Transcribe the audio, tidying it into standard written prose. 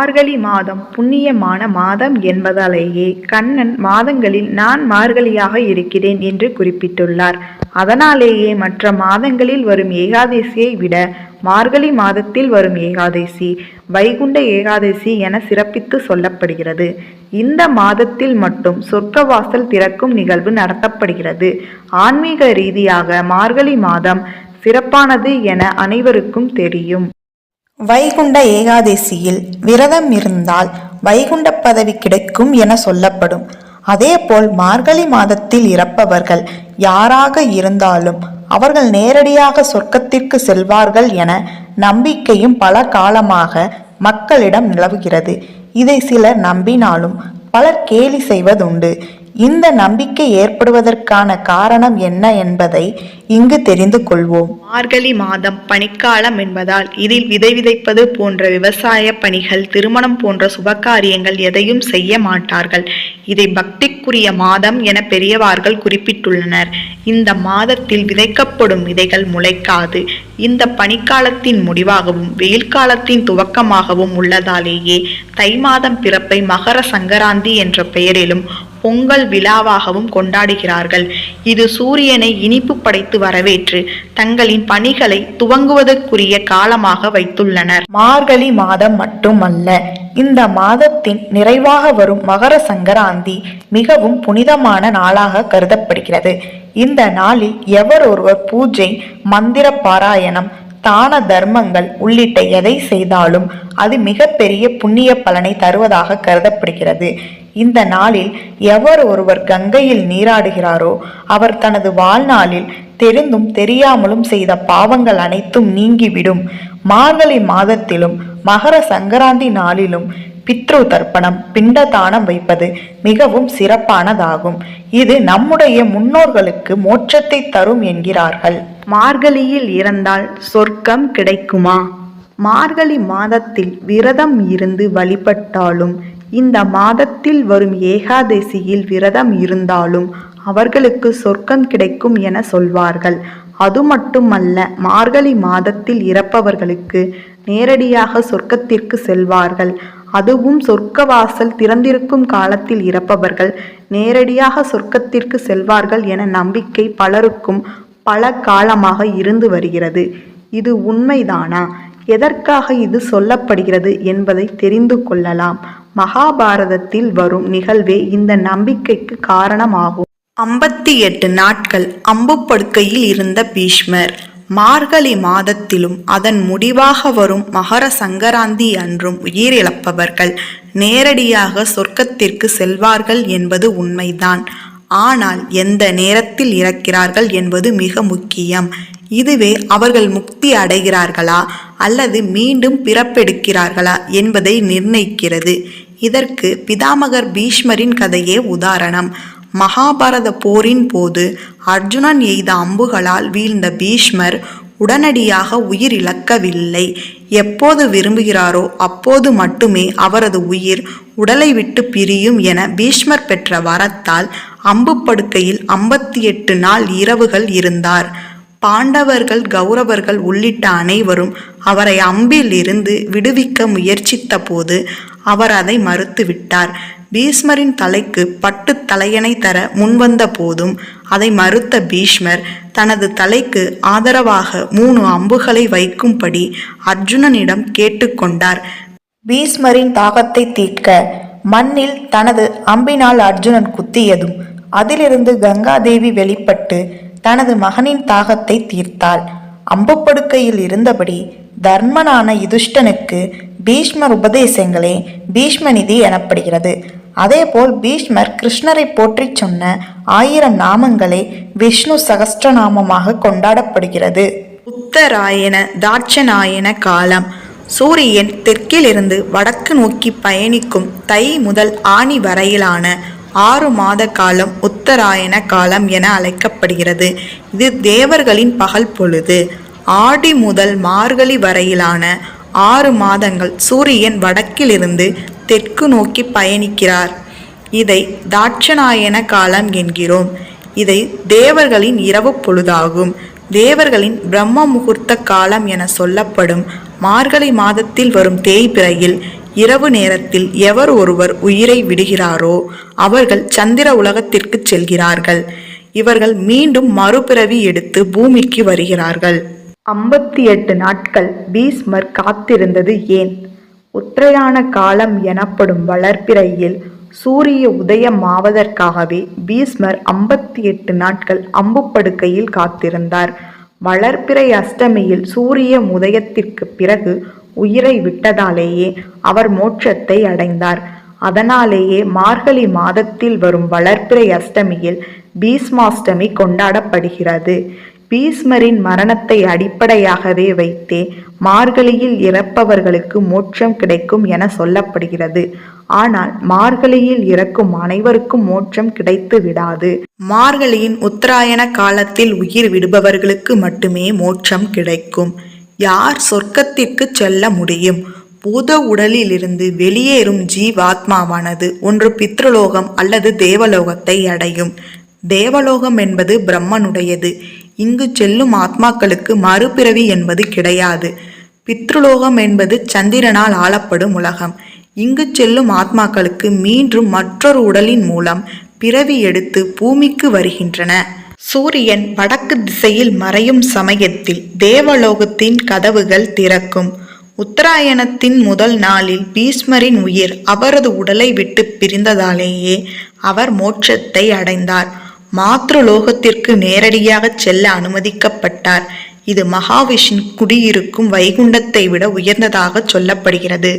மார்கழி மாதம் புண்ணியமான மாதம் என்பதாலேயே கண்ணன் மாதங்களில் நான் மார்கழியாக இருக்கிறேன் என்று குறிப்பிட்டுள்ளார். அதனாலேயே மற்ற மாதங்களில் வரும் ஏகாதசியை விட மார்கழி மாதத்தில் வரும் ஏகாதசி வைகுண்ட ஏகாதசி என சிறப்பித்து சொல்லப்படுகிறது. இந்த மாதத்தில் மட்டும் சொர்க்கவாசல் திறக்கும் நிகழ்வு நடத்தப்படுகிறது. ஆன்மீக ரீதியாக மார்கழி மாதம் சிறப்பானது என அனைவருக்கும் தெரியும். வைகுண்ட ஏகாதசியில் விரதம் இருந்தால் வைகுண்ட பதவி கிடைக்கும் என சொல்லப்படும். அதேபோல் மார்கழி மாதத்தில் இறப்பவர்கள் யாராக இருந்தாலும் அவர்கள் நேரடியாக சொர்க்கத்திற்கு செல்வார்கள் என நம்பிக்கையும் பல காலமாக மக்களிடம் நிலவுகிறது. இதை சிலர் நம்பினாலும் பலர் கேலி செய்வதுண்டு. இந்த நம்பிக்கை ஏற்படுவதற்கான காரணம் என்ன என்பதை இங்கு தெரிந்து கொள்வோம். மார்கழி மாதம் பனிக்காலம் என்பதால் இதில் விதை விதைப்பது போன்ற விவசாய பணிகள், திருமணம் போன்ற சுபகாரியங்கள் எதையும் செய்ய மாட்டார்கள். இதை பக்திக்குரிய மாதம் என பெரியவார்கள் குறிப்பிட்டுள்ளனர். இந்த மாதத்தில் விதைக்கப்படும் விதைகள் முளைக்காது. இந்த பனிக்காலத்தின் முடிவாகவும் வெயில் காலத்தின் துவக்கமாகவும் உள்ளதாலேயே தை மாதம் பிறப்பை மகர சங்கராந்தி என்ற பெயரிலும் பொங்கல் விழாவாகவும் கொண்டாடுகிறார்கள். இது சூரியனை இனிப்பு படைத்து வரவேற்று தங்களின் பணிகளை துவங்குவதற்குரிய காலமாக வைத்துள்ளனர். மார்கழி மாதம் மட்டுமல்ல, இந்த மாதத்தின் நிறைவாக வரும் மகர சங்கராந்தி மிகவும் புனிதமான நாளாக கருதப்படுகிறது. இந்த நாளில் எவர் ஒருவர் பூஜை, மந்திர பாராயணம், தான தர்மங்கள் உள்ளிட்ட எதை செய்தாலும் அது மிகப்பெரிய புண்ணிய பலனை தருவதாக கருதப்படுகிறது. இந்த நாளில் எவர் ஒருவர் கங்கையில் நீராடுகிறாரோ அவர் தனது வாழ்நாளில் தெரிந்தும் தெரியாமலும் செய்த பாவங்கள் அனைத்தும் நீங்கிவிடும். மார்கழி மாதத்திலும் மகர சங்கராந்தி நாளிலும் பித்ரு தர்ப்பணம், பிண்ட தானம் வைப்பது மிகவும் சிறப்பானதாகும். இது நம்முடைய முன்னோர்களுக்கு மோட்சத்தை தரும் என்கிறார்கள். மார்கழியில் இறந்தால் சொர்க்கம் கிடைக்குமா? மார்கழி மாதத்தில் விரதம் இருந்து வழிபட்டாலும் இந்த மாதத்தில் வரும் ஏகாதசியில் விரதம் இருந்தாலும் அவர்களுக்கு சொர்க்கம் கிடைக்கும் என சொல்வார்கள். அது மட்டுமல்ல, மார்கழி மாதத்தில் இறப்பவர்களுக்கு நேரடியாக சொர்க்கத்திற்கு செல்வார்கள். அதுவும் சொர்க்கவாசல் திறந்திருக்கும் காலத்தில் இறப்பவர்கள் நேரடியாக சொர்க்கத்திற்கு செல்வார்கள் என நம்பிக்கை பலருக்கும் பல காலமாக இருந்து வருகிறது. இது உண்மைதானா? எதற்காக இது சொல்லப்படுகிறது என்பதை தெரிந்து கொள்ளலாம். மகாபாரதத்தில் வரும் நிகழ்வே இந்த நம்பிக்கைக்கு காரணமாகும். 58 நாட்கள் அம்பு படுக்கையில் இருந்த பீஷ்மர் மார்கழி மாதத்திலும் அதன் முடிவாக வரும் மகர சங்கராந்தி அன்றும் உயிரிழப்பவர்கள் நேரடியாக சொர்க்கத்திற்கு செல்வார்கள் என்பது உண்மைதான். ஆனால் எந்த நேரத்தில் இறக்கிறார்கள் என்பது மிக முக்கியம். இதுவே அவர்கள் முக்தி அடைகிறார்களா அல்லது மீண்டும் பிறப்பெடுக்கிறார்களா என்பதை நிர்ணயிக்கிறது. இதற்கு பிதாமகர் பீஷ்மரின் கதையே உதாரணம். மகாபாரத போரின் போது அர்ஜுனன் எய்த அம்புகளால் வீழ்ந்த பீஷ்மர் உடனடியாக உயிர் இழக்கவில்லை. எப்போது விரும்புகிறாரோ அப்போது மட்டுமே அவரது உயிர் உடலை விட்டு பிரியும் என பீஷ்மர் பெற்ற வரத்தால் அம்பு படுக்கையில் 58 நாள் இரவுகள் இருந்தார். பாண்டவர்கள், கௌரவர்கள் உள்ளிட்ட அனைவரும் அவரை அம்பில் இருந்து விடுவிக்க முயற்சித்த போது அவர் அதை மறுத்துவிட்டார். பீஷ்மரின் தலைக்கு பட்டு தலையணை தர முன்வந்த போதும் அதை மறுத்த பீஷ்மர் தனது தலைக்கு ஆதரவாக 3 அம்புகளை வைக்கும்படி அர்ஜுனனிடம் கேட்டுக்கொண்டார். பீஷ்மரின் தாகத்தை தீர்க்க மண்ணில் தனது அம்பினால் அர்ஜுனன் குத்தியதும் அதிலிருந்து கங்காதேவி வெளிப்பட்டு தனது மகனின் தாகத்தை தீர்த்தாள். அம்புப்படுக்கையில் இருந்தபடி தர்மனான யுதிஷ்டனுக்கு பீஷ்மர் உபதேசங்களே பீஷ்மநிதி எனப்படுகிறது. அதேபோல் பீஷ்மர் கிருஷ்ணரை போற்றி சொன்ன 1000 நாமங்களே விஷ்ணு சகஸ்ரநாமமாக கொண்டாடப்படுகிறது. உத்தராயண தாட்சணாயன காலம். சூரியன் தெற்கிலிருந்து வடக்கு நோக்கி பயணிக்கும் தை முதல் ஆனி வரையிலான 6 மாத காலம் உத்தராயண காலம் என அழைக்கப்படுகிறது. இது தேவர்களின் பகல் பொழுது. ஆடி முதல் மார்கழி வரையிலான 6 மாதங்கள் சூரியன் வடக்கிலிருந்து தெற்கு நோக்கி பயணிக்கிறார். இதை தாட்சணாயன காலம் என்கிறோம். இதை தேவர்களின் இரவு பொழுதாகும். தேவர்களின் பிரம்ம முகூர்த்த காலம் என சொல்லப்படும் மார்கழி மாதத்தில் வரும் தேய்பிறையில் இரவு நேரத்தில் எவர் ஒருவர் உயிரை விடுகிறாரோ அவர்கள் சந்திர உலகத்திற்கு செல்கிறார்கள். இவர்கள் மீண்டும் மறுபிறவி எடுத்து பூமிக்கு வருகிறார்கள். 58 நாட்கள் பீஷ்மர் காத்திருந்தது ஏன்? உத்தராயண காலம் எனப்படும் வளர்பிறையில் சூரிய உதயமாவதற்காகவே பீஷ்மர் 58 நாட்கள் அம்பு படுக்கையில் காத்திருந்தார். வளர்பிறை அஷ்டமியில் சூரிய உதயத்திற்கு பிறகு உயிரை விட்டதாலேயே அவர் மோட்சத்தை அடைந்தார். அதனாலேயே மார்கழி மாதத்தில் வரும் வளர்பிறை அஷ்டமியில் பீஷ்மாஷ்டமி கொண்டாடப்படுகிறது. பீஷ்மரின் மரணத்தை அடிப்படையாகவே வைத்தே மார்கழியில் இறப்பவர்களுக்கு மோட்சம் கிடைக்கும் என சொல்லப்படுகிறது. ஆனால் மார்கழியில் இறக்கும் அனைவருக்கும் மோட்சம் கிடைத்து விடாது. மார்கழியின் உத்தராயண காலத்தில் உயிர் விடுபவர்களுக்கு மட்டுமே மோட்சம் கிடைக்கும். யார் சொர்க்கத்திற்கு செல்ல முடியும்? பூத உடலிலிருந்து வெளியேறும் ஜீவாத்மாவானது ஒன்று பித்ருலோகம் அல்லது தேவலோகத்தை அடையும். தேவலோகம் என்பது பிரம்மனுடையது. இங்கு செல்லும் ஆத்மாக்களுக்கு மறுபிறவி என்பது கிடையாது. பித்ருலோகம் என்பது சந்திரனால் ஆளப்படும் உலகம். இங்கு செல்லும் ஆத்மாக்களுக்கு மீண்டும் மற்றொரு உடலின் மூலம் பிறவி எடுத்து பூமிக்கு வருகின்றன. சூரியன் வடக்கு திசையில் மறையும் சமயத்தில் தேவலோகத்தின் கதவுகள் திறக்கும். உத்தராயணத்தின் முதல் நாளில் பீஷ்மரின் உயிர் அவரது உடலை விட்டு பிரிந்ததாலேயே அவர் மோட்சத்தை அடைந்தார். மாத்ருலோகத்திற்கு நேரடியாக செல்ல அனுமதிக்கப்பட்டார். இது மகாவிஷ்ணு குடியிருக்கும் வைகுண்டத்தை விட உயர்ந்ததாக சொல்லப்படுகிறது.